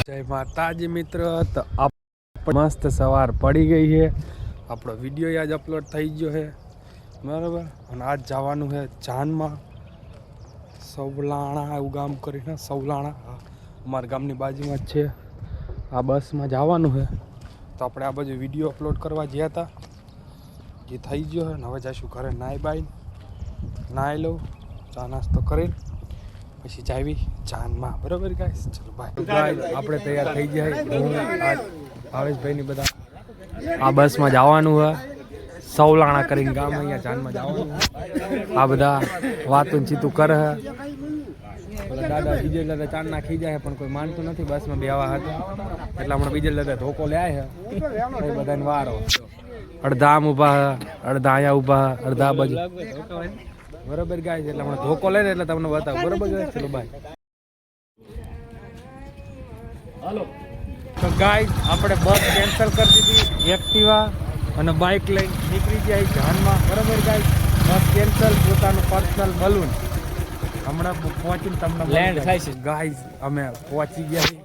જય માતાજી મિત્ર, તો મસ્ત સવાર પડી ગઈ છે. આપણો વિડીયો આજ અપલોડ થઈ ગયો છે બરાબર. અને આજ જવાનું છે જાનમાં, સવલાણા એવું ગામ કરીને સવલાણા અમારા ગામની બાજુમાં જ છે. આ બસમાં જવાનું છે તો આપણે આ બાજુ વિડીયો અપલોડ કરવા ગયા હતા, જે થઈ ગયો છે. ને હવે જઈશું ઘરે નાહી લઉં, ચા નાસ્તો કરીને પછી જાવી જાનમાં બરાબર ગાઈસ. ચલો બાય. આપણે તૈયાર થઈ ગયા ભાવેશભાઈની બધા આ બસમાં જવાનું હોય સવલાણા કરીને ગામ, અહીંયા જાનમાં જવાનું. આ બધા વાતું ચીતું કરે દાદા બીજે દાદા ચાંદ નાખી જાય પણ કોઈ માનતું નથી. બસમાં બેવા હતા એટલે હમણાં બીજે દાદા ધોકો લે છે બધાને વારો. અડધા આમ ઊભા અડધા અહીંયા ઊભા અડધા બાજુ બરોબર ગાય છે. એટલે હમણાં ધોકો લઈને એટલે તમને બતાવો બરોબર ગાય. ચલો બાય. તો ગાય આપણે બસ કેન્સલ કરી દીધી, એક્ટિવા અને બાઇક લઈને નીકળી ગયા જાનમાં બરોબર ગાય. બસ કેન્સલ, પોતાનું પર્સનલ બલૂન હમણાં પહોંચીને તમને લેન્ડ થાય છે ગાઈઝ. અમે પહોંચી ગયા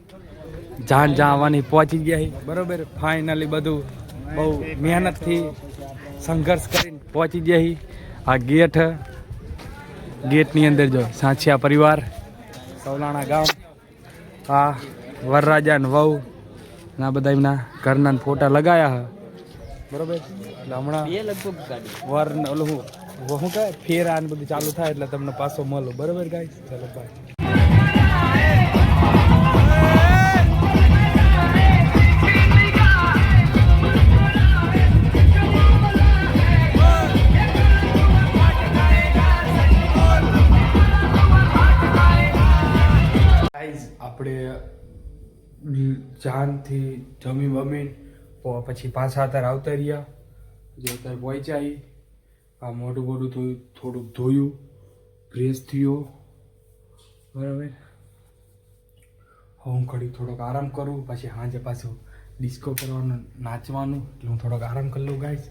જાન જવાની પહોંચી ગયા બરોબર. ફાઇનલી બધું બહુ મહેનતથી સંઘર્ષ કરીને પહોંચી ગયા. આ ગેટની અંદર જો સાંચિયા પરિવાર સવલાણા ગામ, આ વરરાજા ને વહુ ના બધા એમના ઘરના ફોટા લગાયા બરોબર. એટલે હમણાં વર ઓલું શું કહે ફેરા ને બધું ચાલુ થાય એટલે તમને પાછો મળો બરોબર ગાઈસ. ચલો બાય. આપણે જાનથી જમી બમી પછી પાછા અત્યારે આવતા રહ્યા. જે અત્યારે પહોંચ્યા આ મોઢું થોડુંક ધોયું, ફ્રેશ થયો બરાબર. હું ઘડી થોડોક આરામ કરું, પછી સાંજે પાછું ડિસ્કો કરવાનું, નાચવાનું, એટલે હું થોડોક આરામ કરી લઉં ગાઈસ.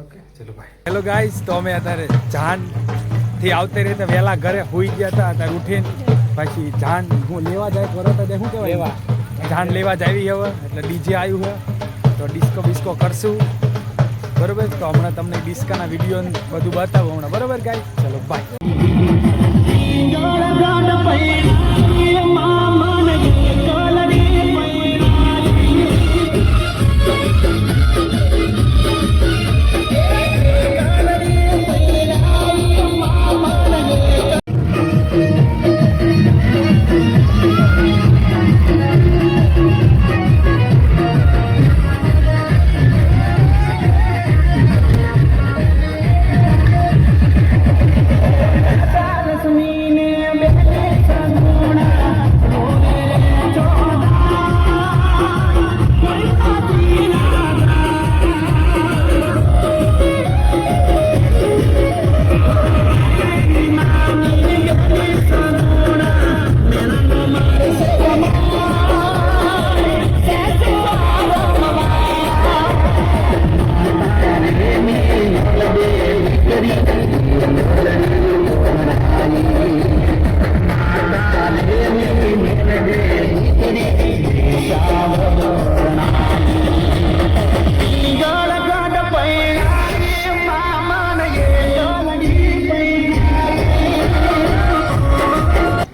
ઓકે ચલો ભાઈ. હેલો ગાઈસ, તો અમે અત્યારે જાનથી આવતા રહેતા વહેલા ઘરે હોઈ ગયા હતા. અત્યારે ઉઠીને પછી જાન હું લેવા જાય પરત શું કહેવાય જાન લેવા જ આવી હવે. એટલે ડીજે આવ્યું છે તો ડિસ્કો બિસ્કો કરશું બરોબર. તો હમણાં તમને ડિસ્કાના વિડીયો બધું બતાવું હમણાં બરોબર ગાઈસ. ચલો બાય.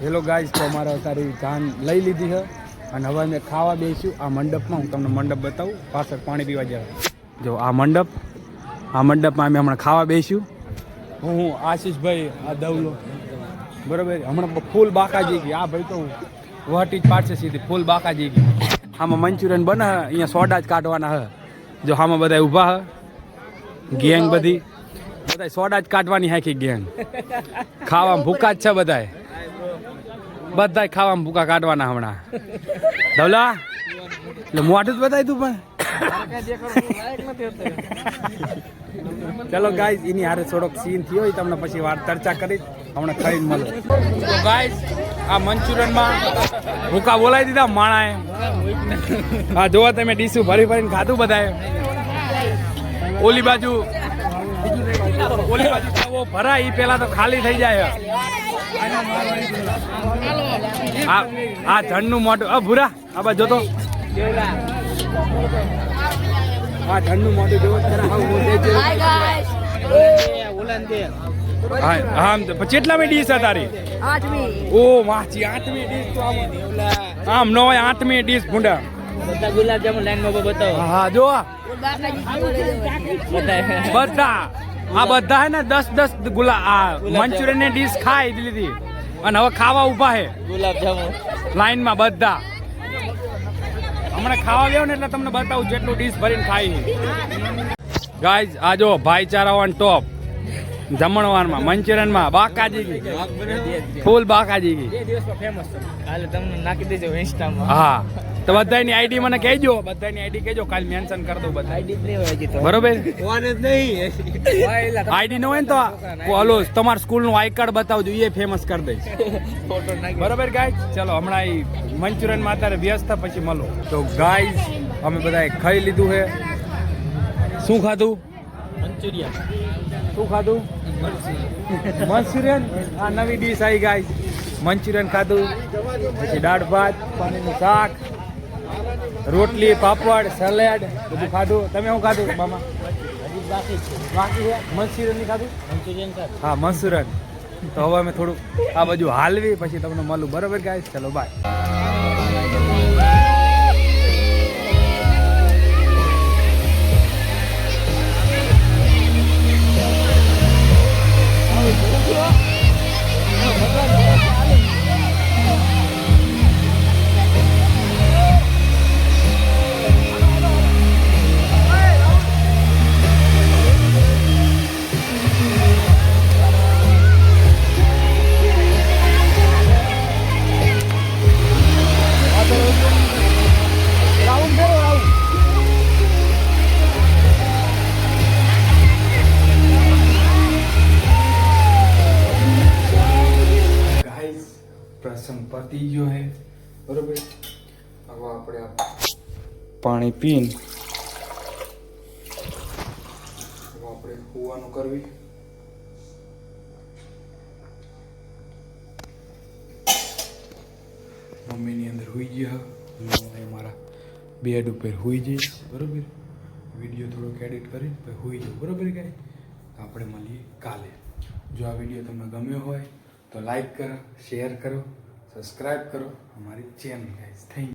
હેલો ગાઈસ, તો અમારે અત્યારે જાન લઈ લીધી છે અને હવે અમે ખાવા બેસીશું આ મંડપમાં. હું તમને મંડપ બતાવું, પાછળ પાણી પીવા જાય જો આ મંડપમાં અમે હમણાં ખાવા બેસ્યું. હું આશીષભાઈ, આ દવલો બરાબર. હમણાં ફૂલ બાકા જઈ ગઈ. આ ભાઈ તો વહટી જ પાડશે સીધી, ફૂલ બાકા જઈ ગઈ. આમાં મંચુરિયન બને, અહીંયા સોડા જ કાઢવાના હે. જો આમાં બધા ઊભા હે ગેંગ, બધા સોડા જ કાઢવાની હાખી ગેંગ. ખાવામાં ભૂકા જ છે બધા ખાવામાં ભૂકા કાઢવાના હમણાં. ધવલા એટલે મોઢું જ બતાવી તું પણ. ચલો ગાઈસ, એની હારે થોડોક સીન થયો હોય તમને પછી વાર ચર્ચા કરી હમણાં ખાઈને મળો. તો ગાઈસ, આ મંચુરિયનમાં ભૂકા બોલાવી દીધા માણાએ. હા જોવા તમે ડીશું ભરીને ખાધું બધાએ. ઓલી બાજુ ભરાય એ પેલા તો ખાલી થઈ જાય. આ ધનનું મોઢું ભૂરા આ બાજુ જોતો આ ધનનું મોઢું જોવો હા કેટલામી ડીશ છે તારી? 8મી. ઓ માચી 8મી ડીશ તો આમ નો હોય 8મી ડીશ ભૂંડા બધા ગુલાબ જામુન લાઈન માં બતાવો. હા જો બધા આ બધા હે ને 10 મંચુરિયન ની ડીશ ખાઈ લીધી અને હવે ખાવા ઉભા હે ગુલાબ જામુન લાઈન માં બધા. હમણાં ખાવા ગયો ને એટલે તમને બતાવું જેટલું ડીશ ભરીને ખાઈ. ગાઈઝ આ જો ભાઈચારા ઓન ટોપ જમણવારમાં મંચુરિયનમાં બાકાજી ગઈ ફૂલ બાકાજી ગઈ. કાલે તમને નાખી દેજો ઇન્સ્ટામાં. હા તો બધાની આઈડી મને કહેજો, બધાની આઈડી કહેજો, કાલ મેન્શન કરી દઉં બધા. બરોબર આઈડી ન હોય ને તો ઓલો તમારા સ્કૂલ નું આઈ કાર્ડ બતાવજો, એ ફેમસ કરી દઈશ. બરોબર ગાઈઝ ચલો હમણાં મંચુરિયન માં અત્યારે વ્યસ્ત પછી મળો. તો ગાઈઝ અમે બધા ખાઈ લીધું છે. શું ખાધું? મંચુરિયન. શું ખાધું? મંચુરિયન. આ નવી ડીશ આવી ગાઈઝ. મંચુરિયન ખાધું, પછી દાળ ભાત, પાણીનું શાક, રોટલી, પાપડ, સલાડ બધું ખાધું. તમે શું ખાધું મામા? હજી બાકી છે. બાકી છે મંચુરિયન ની ખાધું? મંચુરિયન ખાધું. હા મંચુરિયન. તો હવે અમે થોડું આ બાજુ હાલવી પછી તમને મળું. બરોબર ગાઈઝ ચલો બાય. પ્રસંગ પતી ગયો હે બરોબર. હવે આપણે પાણી પીને આપણે હોવાનું કરવી. મમ્મીની અંદર હોઈ ગયા, હું મારા બેડ ઉપર હોઈ જઈશ બરોબર. વિડીયો થોડોક એડિટ કરી પછી હોઈ જાઉં બરોબર. કાંઈ આપણે મળીએ કાલે. જો આ વિડીયો તમને ગમ્યો હોય તો લાઈક કરો, શેર કરો, સબસ્ક્રાઈબ કરો અમારી ચેનલ ગાઈઝ. Thank you.